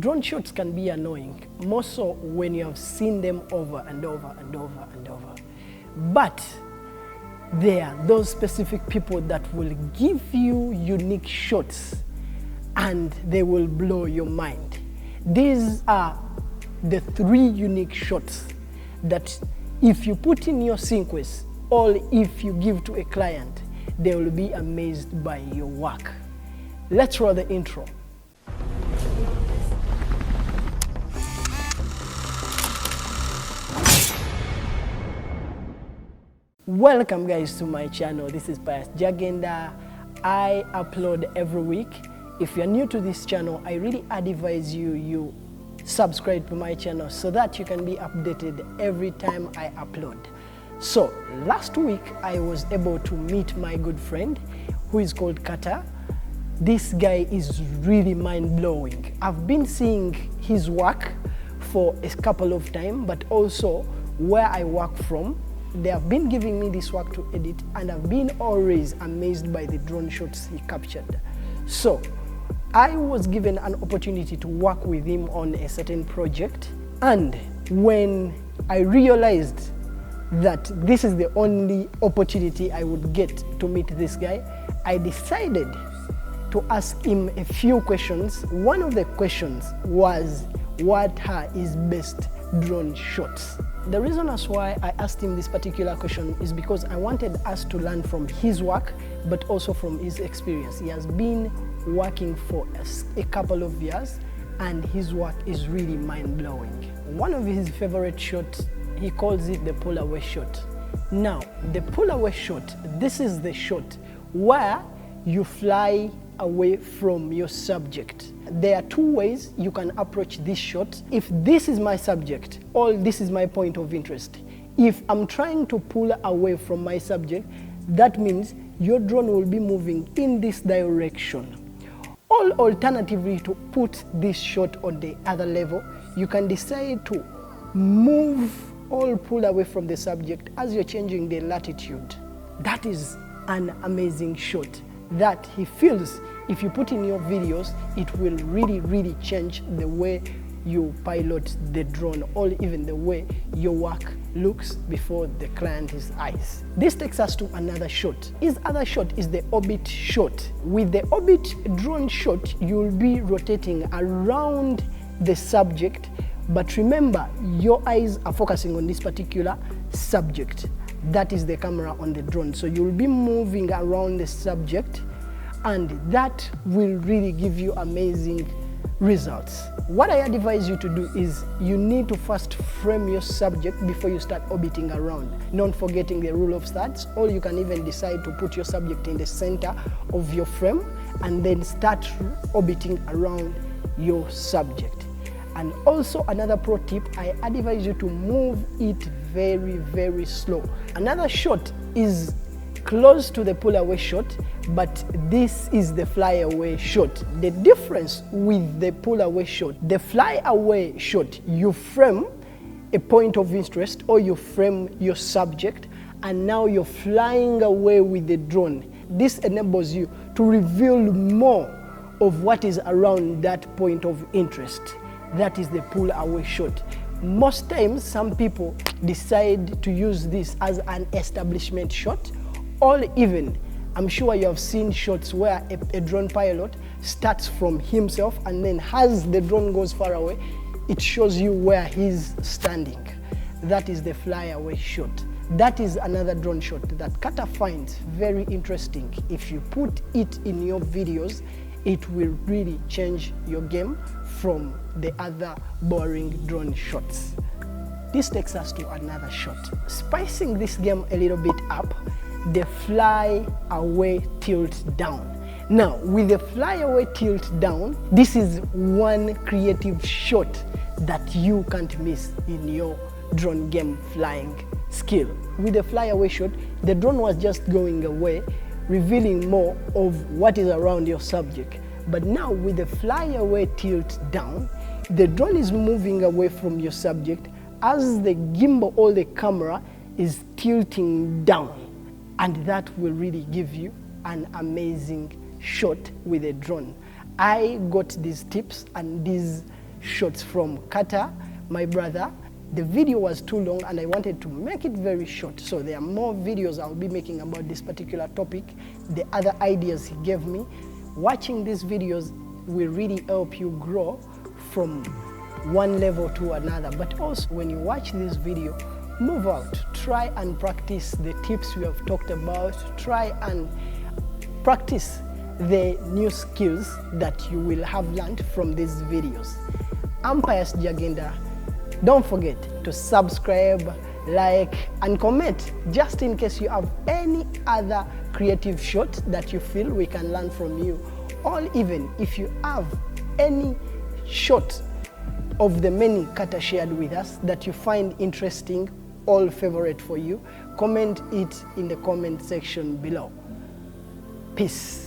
Drone shots can be annoying, more so when you have seen them over and over and over and over. But there are those specific people that will give you unique shots and they will blow your mind. These are the 3 unique shots that if you put in your sequence or if you give to a client, they will be amazed by your work. Let's roll the intro. Welcome guys to my channel. This is Pius Jagenda. I upload every week. If you're new to this channel, I really advise you subscribe to my channel so that you can be updated every time I upload. So last week I was able to meet my good friend who is called Kata. This guy is really mind-blowing. I've been seeing his work for a couple of times, but also where I work from, they have been giving me this work to edit and I've been always amazed by the drone shots he captured. So I was given an opportunity to work with him on a certain project, and when I realized that this is the only opportunity I would get to meet this guy, I decided to ask him a few questions. One of the questions was, what are his best drone shots? The reason as why I asked him this particular question is because I wanted us to learn from his work, but also from his experience. He has been working for a couple of years and his work is really mind-blowing. One of his favorite shots, he calls it the Polaroid Shot. Now, the Polaroid Shot, this is the shot where you fly away from your subject. There are 2 ways you can approach this shot. If this is my subject or this is my point of interest, if I'm trying to pull away from my subject, that means your drone will be moving in this direction. Or alternatively, to put this shot on the other level, you can decide to move or pull away from the subject as you're changing the latitude. That is an amazing shot that he feels if you put in your videos, it will really change the way you pilot the drone or even the way your work looks before the client's eyes. This takes us to another shot. His other shot is the orbit shot. With the orbit drone shot, you'll be rotating around the subject, but remember, your eyes are focusing on this particular subject. That is the camera on the drone. So you'll be moving around the subject, and that will really give you amazing results. What I advise you to do is you need to first frame your subject before you start orbiting around, not forgetting the rule of thirds, or you can even decide to put your subject in the center of your frame and then start orbiting around your subject. And also another pro tip, I advise you to move it very slow. Another shot is close to the Polaroid shot, but this is the flyaway shot. The difference with the Polaroid shot, the flyaway shot, you frame a point of interest or you frame your subject and now you're flying away with the drone. This enables you to reveal more of what is around that point of interest. That is the pull-away shot. Most times, some people decide to use this as an establishment shot, or even, I'm sure you have seen shots where a drone pilot starts from himself and then as the drone goes far away, it shows you where he's standing. That is the fly-away shot. That is another drone shot that Kata finds very interesting. If you put it in your videos, it will really change your game from the other boring drone shots. This takes us to another shot. Spicing this game a little bit up, the fly away tilt down. Now, with the fly away tilt down, this is one creative shot that you can't miss in your drone game flying skill. With the fly away shot, the drone was just going away, revealing more of what is around your subject. But now with the fly away tilt down, the drone is moving away from your subject as the gimbal or the camera is tilting down. And that will really give you an amazing shot with a drone. I got these tips and these shots from Kata, my brother. The video was too long and I wanted to make it very short. So there are more videos I'll be making about this particular topic, the other ideas he gave me. Watching these videos will really help you grow from one level to another. But also when you watch this video, move out, try and practice the tips we have talked about, try and practice the new skills that you will have learned from these videos. I'm Pius Jagenda. Don't forget to subscribe, like, and comment just in case you have any other creative shot that you feel we can learn from you. Or even if you have any shot of the many Kata shared with us that you find interesting or favorite for you, comment it in the comment section below. Peace.